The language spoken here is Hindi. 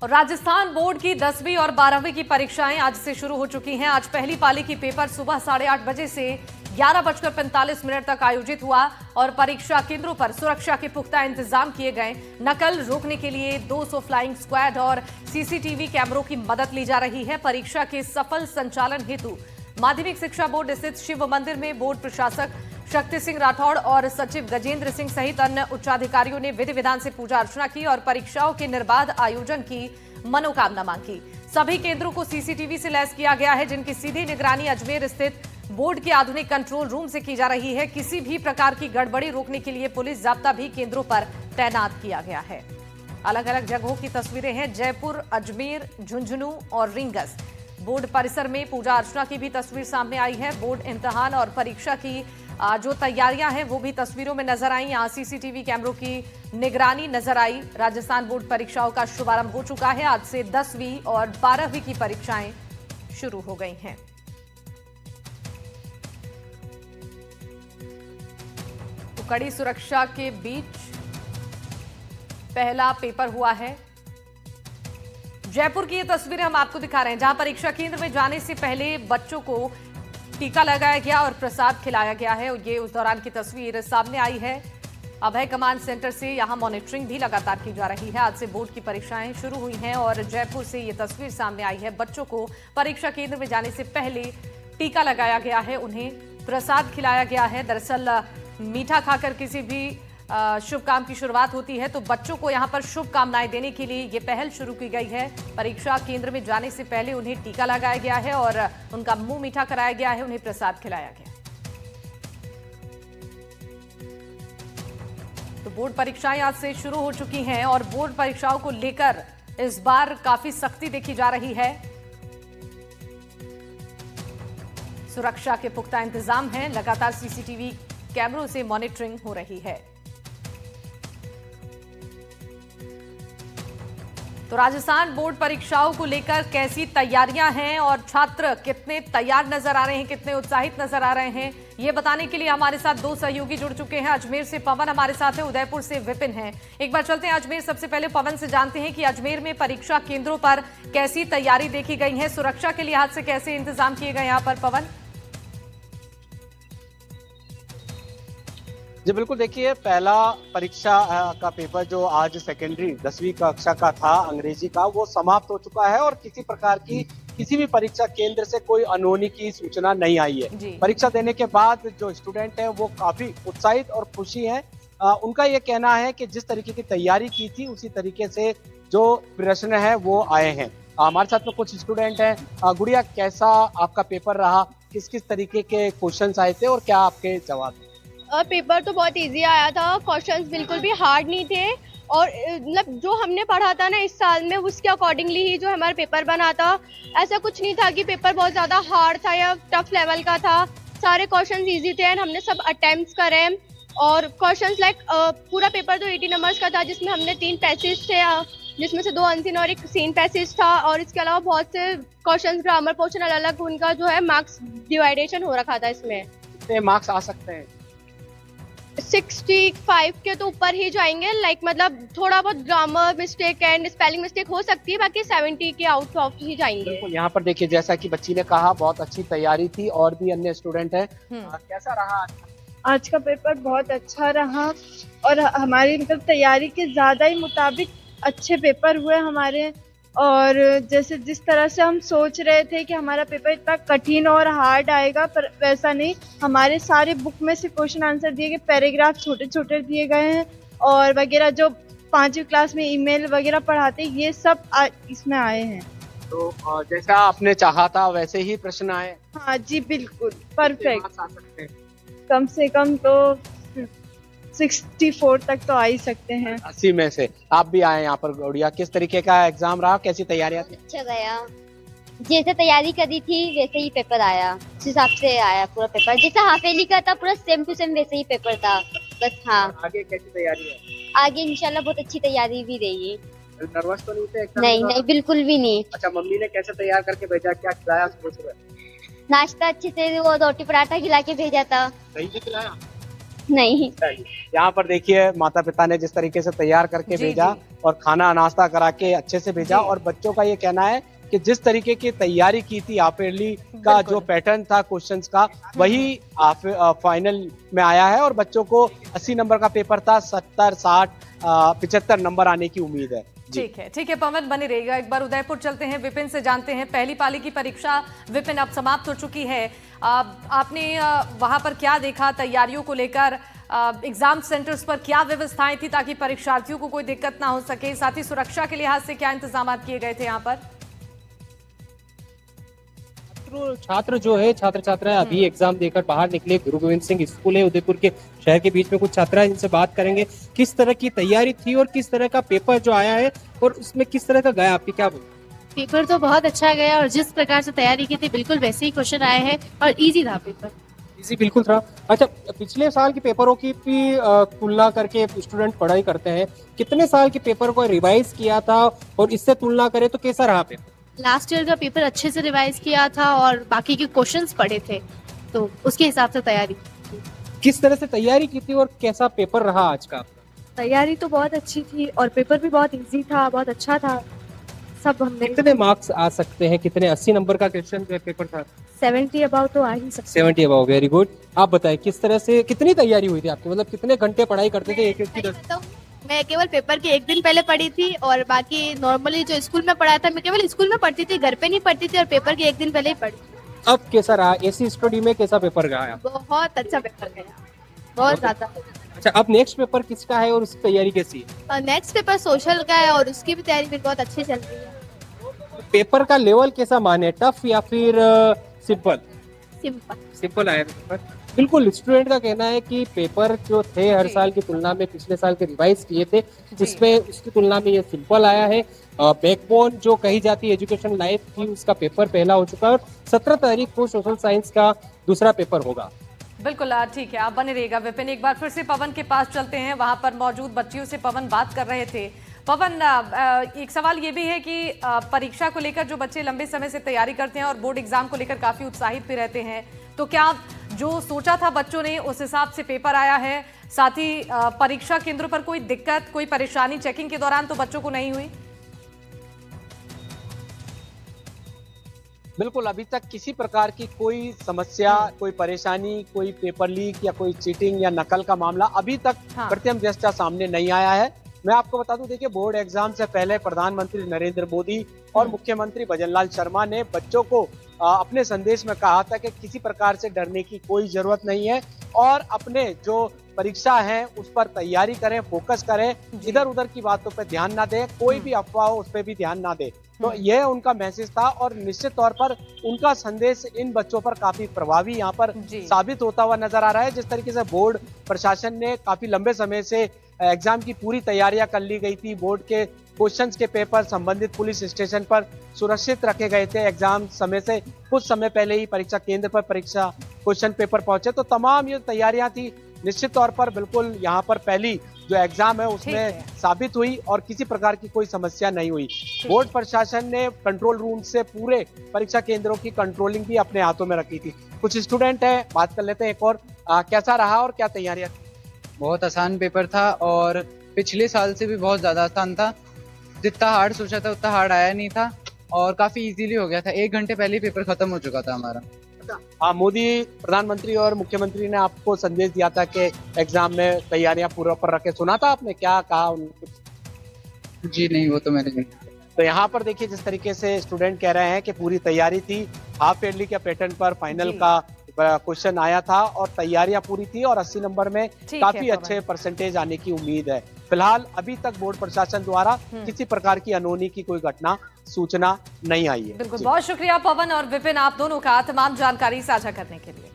और राजस्थान बोर्ड की 10वीं और 12वीं की परीक्षाएं आज से शुरू हो चुकी हैं। आज पहली पाली की पेपर सुबह 8:30 बजे से 11:45 तक आयोजित हुआ और परीक्षा केंद्रों पर सुरक्षा के पुख्ता इंतजाम किए गए। नकल रोकने के लिए 200 फ्लाइंग स्क्वाड और सीसीटीवी कैमरों की मदद ली जा रही है। परीक्षा के सफल संचालन हेतु माध्यमिक शिक्षा बोर्ड स्थित शिव मंदिर में बोर्ड प्रशासक शक्ति सिंह राठौड़ और सचिव गजेंद्र सिंह सहित अन्य उच्चाधिकारियों ने विधि विधान से पूजा अर्चना की और परीक्षाओं के निर्बाध आयोजन की मनोकामना मांगी। सभी केंद्रों को सीसीटीवी से लैस किया गया है, जिनकी सीधी निगरानी अजमेर स्थित बोर्ड के आधुनिक कंट्रोल रूम से की जा रही है। किसी भी प्रकार की गड़बड़ी रोकने के लिए पुलिस जाब्ता भी केंद्रों पर तैनात किया गया है। अलग अलग जगहों की तस्वीरें हैं, जयपुर, अजमेर, झुंझुनू और रींगस। बोर्ड परिसर में पूजा अर्चना की भी तस्वीर सामने आई है। बोर्ड इम्तिहान और परीक्षा की जो तैयारियां हैं वो भी तस्वीरों में नजर आई। यहां सीसीटीवी कैमरों की निगरानी नजर आई। राजस्थान बोर्ड परीक्षाओं का शुभारंभ हो चुका है। आज से 10वीं और 12वीं की परीक्षाएं शुरू हो गई हैं। तो कड़ी सुरक्षा के बीच पहला पेपर हुआ है। जयपुर की ये तस्वीरें हम आपको दिखा रहे हैं, जहां परीक्षा केंद्र में जाने से पहले बच्चों को टीका लगाया गया और प्रसाद खिलाया गया है। ये उस दौरान की तस्वीर सामने आई है। अभय कमांड सेंटर से यहां मॉनिटरिंग भी लगातार की जा रही है। आज से बोर्ड की परीक्षाएं शुरू हुई हैं और जयपुर से ये तस्वीर सामने आई है। बच्चों को परीक्षा केंद्र में जाने से पहले टीका लगाया गया है, उन्हें प्रसाद खिलाया गया है। दरअसल मीठा खाकर किसी भी शुभ काम की शुरुआत होती है, तो बच्चों को यहां पर शुभकामनाएं देने के लिए ये पहल शुरू की गई है। परीक्षा केंद्र में जाने से पहले उन्हें टीका लगाया गया है और उनका मुंह मीठा कराया गया है, उन्हें प्रसाद खिलाया गया। तो बोर्ड परीक्षाएं आज से शुरू हो चुकी हैं और बोर्ड परीक्षाओं को लेकर इस बार काफी सख्ती देखी जा रही है। सुरक्षा के पुख्ता इंतजाम हैं, लगातार सीसीटीवी कैमरों से मॉनिटरिंग हो रही है। तो राजस्थान बोर्ड परीक्षाओं को लेकर कैसी तैयारियां हैं और छात्र कितने तैयार नजर आ रहे हैं, कितने उत्साहित नजर आ रहे हैं, ये बताने के लिए हमारे साथ दो सहयोगी जुड़ चुके हैं। अजमेर से पवन हमारे साथ है, उदयपुर से विपिन है। एक बार चलते हैं अजमेर। सबसे पहले पवन से जानते हैं कि अजमेर में परीक्षा केंद्रों पर कैसी तैयारी देखी गई है, सुरक्षा के लिहाज से कैसे इंतजाम किए गए यहाँ पर। पवन जी बिल्कुल, देखिए पहला परीक्षा का पेपर जो आज सेकेंडरी 10वीं कक्षा का था अंग्रेजी का, वो समाप्त हो चुका है और किसी प्रकार की किसी भी परीक्षा केंद्र से कोई अनहोनी की सूचना नहीं आई है। परीक्षा देने के बाद जो स्टूडेंट है वो काफी उत्साहित और खुशी है। उनका ये कहना है कि जिस तरीके की तैयारी की थी उसी तरीके से जो प्रश्न है वो आए हैं। हमारे साथ में कुछ स्टूडेंट हैं। गुड़िया, कैसा आपका पेपर रहा, किस किस तरीके के क्वेश्चन आए थे और क्या आपके जवाब? पेपर तो बहुत इजी आया था, क्वेश्चंस बिल्कुल भी हार्ड नहीं थे और मतलब जो हमने पढ़ा था ना इस साल में उसके अकॉर्डिंगली ही जो हमारा पेपर बना था। ऐसा कुछ नहीं था कि पेपर बहुत ज़्यादा हार्ड था या टफ लेवल का था। सारे क्वेश्चंस इजी थे, हमने सब अटेम्प्ट्स करे और क्वेश्चंस लाइक पूरा पेपर तो 80 नंबर्स का था, जिसमें हमने 3 पैसेज थे, जिसमें से 2 अनसीन और एक सीन पैसेज था। और इसके अलावा बहुत से क्वेश्चंस ग्रामर पोर्शन अलग अलग उनका जो है मार्क्स डिवाइडेशन हो रखा था। इसमें कितने मार्क्स आ सकते हैं? 65 के तो ऊपर ही जाएंगे। लाइक मतलब थोड़ा बहुत grammar mistake and spelling mistake हो सकती है, बाकी 70 के आउट ऑफ ही जाएंगे। यहाँ पर देखिए, जैसा कि बच्ची ने कहा, बहुत अच्छी तैयारी थी और भी अन्य स्टूडेंट हैं। कैसा रहा आज का पेपर? बहुत अच्छा रहा और हमारी मतलब तैयारी के ज्यादा ही मुताबिक अच्छे पेपर हुए हमारे। और जैसे जिस तरह से हम सोच रहे थे कि हमारा पेपर इतना कठिन और हार्ड आएगा, पर वैसा नहीं। हमारे सारे बुक में से क्वेश्चन आंसर दिए गए, पैराग्राफ छोटे छोटे दिए गए हैं और वगैरह जो 5वीं क्लास में ईमेल वगैरह पढ़ाते ये सब इसमें आए हैं। तो जैसा आपने चाहा था वैसे ही प्रश्न आए? हाँ जी, बिल्कुल परफेक्ट। कम से कम तो 64 तक तो आ ही सकते हैं। 80 में से आप भी आए यहाँ पर। गुड़िया, किस तरीके का एग्जाम रहा, कैसी तैयारियां थी? अच्छा गया, जैसे तैयारी करी थी वैसे ही पेपर आया, उस हिसाब से आया पूरा पेपर। जैसे हाफ ईयरली का था पूरा सेम टू सेम वैसे ही पेपर था बस। हाँ, आगे कैसी तैयारी है? आगे इंशाल्लाह बहुत अच्छी तैयारी भी रहेगी। नर्वस तो नहीं थे एग्जाम? नहीं, बिल्कुल भी नहीं। अच्छा, मम्मी ने कैसे तैयार करके भेजा, क्या खिलाया सुबह? नाश्ता अच्छे से, वो रोटी पराठा खिला के भेजा था। सही से खिलाया? नहीं। यहाँ पर देखिए, माता पिता ने जिस तरीके से तैयार करके भेजा, और खाना नाश्ता करा के अच्छे से भेजा। जी। और बच्चों का ये कहना है कि जिस तरीके की तैयारी की थी हाफ ईयरली का जो पैटर्न था क्वेश्चंस का, वही फाइनल में आया है और बच्चों को 80 नंबर का पेपर था, 70, 60, 75 नंबर आने की उम्मीद है। ठीक है पवन, बने रहेगा। एक बार उदयपुर चलते हैं, विपिन से जानते हैं पहली पाली की परीक्षा विपिन अब समाप्त हो चुकी है। आपने वहां पर क्या देखा तैयारियों को लेकर? एग्जाम सेंटर्स पर क्या व्यवस्थाएं थी ताकि परीक्षार्थियों को कोई दिक्कत ना हो सके? साथ ही सुरक्षा के लिहाज से क्या इंतजाम किए गए थे यहाँ पर? छात्र जो है, छात्र छात्राएं अभी एग्जाम देकर बाहर निकले। गुरु गोविंद सिंह स्कूल है उदयपुर के शहर के बीच में, कुछ छात्राएं जिनसे बात करेंगे किस तरह की तैयारी थी और किस तरह का पेपर जो आया है और उसमें किस तरह का गया, आपकी क्या बोल? पेपर तो बहुत अच्छा गया और जिस प्रकार से तैयारी की थी बिल्कुल वैसे ही क्वेश्चन आए हैं और इजी था पेपर। इजी बिल्कुल था। अच्छा, पिछले साल के पेपरों की भी तुलना करके स्टूडेंट पढ़ाई करते हैं, कितने साल के पेपर को रिवाइज किया था और इससे तुलना करें तो कैसा रहा पेपर? लास्ट ईयर का पेपर अच्छे से रिवाइज किया था और बाकी के क्वेश्चंस पढ़े थे तो उसके हिसाब से तैयारी। किस तरह से तैयारी की थी और कैसा पेपर रहा आज का? तैयारी तो बहुत अच्छी थी और पेपर भी बहुत इजी था, बहुत अच्छा था। सब हमने कितने मार्क्स आ सकते हैं? कितने 80 नंबर का क्वेश्चन पेपर था? 70 अबाउट तो आ ही सकते। 70 अबाउट, वेरी गुड। आप बताएं किस तरह से कितनी तैयारी हुई थी आपकी, मतलब कितने घंटे पढ़ाई करते थे एक की? मैं केवल पेपर के एक दिन पहले पढ़ी थी और बाकी नॉर्मली जो स्कूल में पढ़ा था मैं केवल स्कूल में पढ़ती थी, घर पे नहीं पढ़ती थी और पेपर के एक दिन पहले ही पढ़ी। अब कैसा रहा ऐसी स्टडी में, कैसा पेपर गया? बहुत अच्छा पेपर गया, बहुत ज्यादा। अच्छा, अब नेक्स्ट पेपर किसका है और उसकी तैयारी कैसी है? नेक्स्ट पेपर सोशल का है और उसकी भी तैयारी बहुत अच्छी चल रही है। पेपर का लेवल कैसा माने, टफ या फिर सिंपल? सिंपल आया पेपर। बिल्कुल, स्टूडेंट का कहना है कि पेपर जो थे हर साल की तुलना में पिछले साल के रिवाइज किए थे, उसमें उसकी तुलना में ये सिंपल आया है। बैकबोन जो कही जाती है एजुकेशन लाइफ की, उसका पेपर पहला हो चुका है और 17 तारीख को सोशल साइंस का दूसरा पेपर होगा। बिल्कुल ठीक है, आप बने रहेगा विपिन। एक बार फिर से पवन के पास चलते हैं, वहां पर मौजूद बच्चियों से पवन बात कर रहे थे। पवन, एक सवाल ये भी है कि परीक्षा को लेकर जो बच्चे लंबे समय से तैयारी करते हैं और बोर्ड एग्जाम को लेकर काफी उत्साहित भी रहते हैं, तो क्या जो सोचा था बच्चों ने उस हिसाब से पेपर आया है? साथ ही परीक्षा केंद्रों पर कोई दिक्कत, कोई परेशानी चेकिंग के दौरान तो बच्चों को नहीं हुई? बिल्कुल, अभी तक किसी प्रकार की कोई समस्या, कोई परेशानी, कोई पेपर लीक या कोई चीटिंग या नकल का मामला अभी तक प्रथम दृष्टया सामने नहीं आया है। मैं आपको बता दूं, देखिए, बोर्ड एग्जाम से पहले प्रधानमंत्री नरेंद्र मोदी और मुख्यमंत्री भजनलाल शर्मा ने बच्चों को अपने संदेश में कहा था कि किसी प्रकार से डरने की कोई जरूरत नहीं है और अपने जो परीक्षा है उस पर तैयारी करें, फोकस करें, इधर उधर की बातों पर ध्यान ना दें, कोई भी अफवाह हो उस पर भी ध्यान ना दें। तो यह उनका मैसेज था और निश्चित तौर पर उनका संदेश इन बच्चों पर काफी प्रभावी यहाँ पर साबित होता हुआ नजर आ रहा है। जिस तरीके से बोर्ड प्रशासन ने काफी लंबे समय से एग्जाम की पूरी तैयारियां कर ली गई थी, बोर्ड के क्वेश्चंस के पेपर संबंधित पुलिस स्टेशन पर सुरक्षित रखे गए थे। एग्जाम समय से कुछ समय पहले ही परीक्षा केंद्र पर परीक्षा क्वेश्चन पेपर पहुंचे, तो तमाम ये तैयारियां थी। निश्चित तौर पर बिल्कुल यहाँ पर पहली जो एग्जाम है उसमें साबित हुई और किसी प्रकार की कोई समस्या नहीं हुई। बोर्ड प्रशासन ने कंट्रोल रूम से पूरे परीक्षा केंद्रों की कंट्रोलिंग भी अपने हाथों में रखी थी। कुछ स्टूडेंट है, बात कर लेते हैं एक और। कैसा रहा और क्या तैयारियां? बहुत आसान पेपर था और पिछले साल से भी बहुत ज्यादा आसान था। जितना हार्ड सोचा था उतना हार्ड आया नहीं था और काफी इजीली हो गया था। 1 घंटे पहले ही पेपर खत्म हो चुका था हमारा। मोदी प्रधानमंत्री और मुख्यमंत्री ने आपको संदेश दिया था कि एग्जाम में तैयारियां पूरा पर रखे, सुना था आपने? क्या कहा उन्होंने? जी नहीं, वो तो मैंने नहीं। तो यहाँ पर देखिए, जिस तरीके से स्टूडेंट कह रहे हैं कि पूरी तैयारी थी, हाफ ईयरली के पैटर्न पर फाइनल का क्वेश्चन आया था और तैयारियां पूरी थी और 80 नंबर में काफी अच्छे परसेंटेज आने की उम्मीद है। फिलहाल अभी तक बोर्ड प्रशासन द्वारा किसी प्रकार की अनहोनी की कोई घटना सूचना नहीं आई है। बिल्कुल, बहुत शुक्रिया पवन और विपिन, आप दोनों का तमाम जानकारी साझा करने के लिए।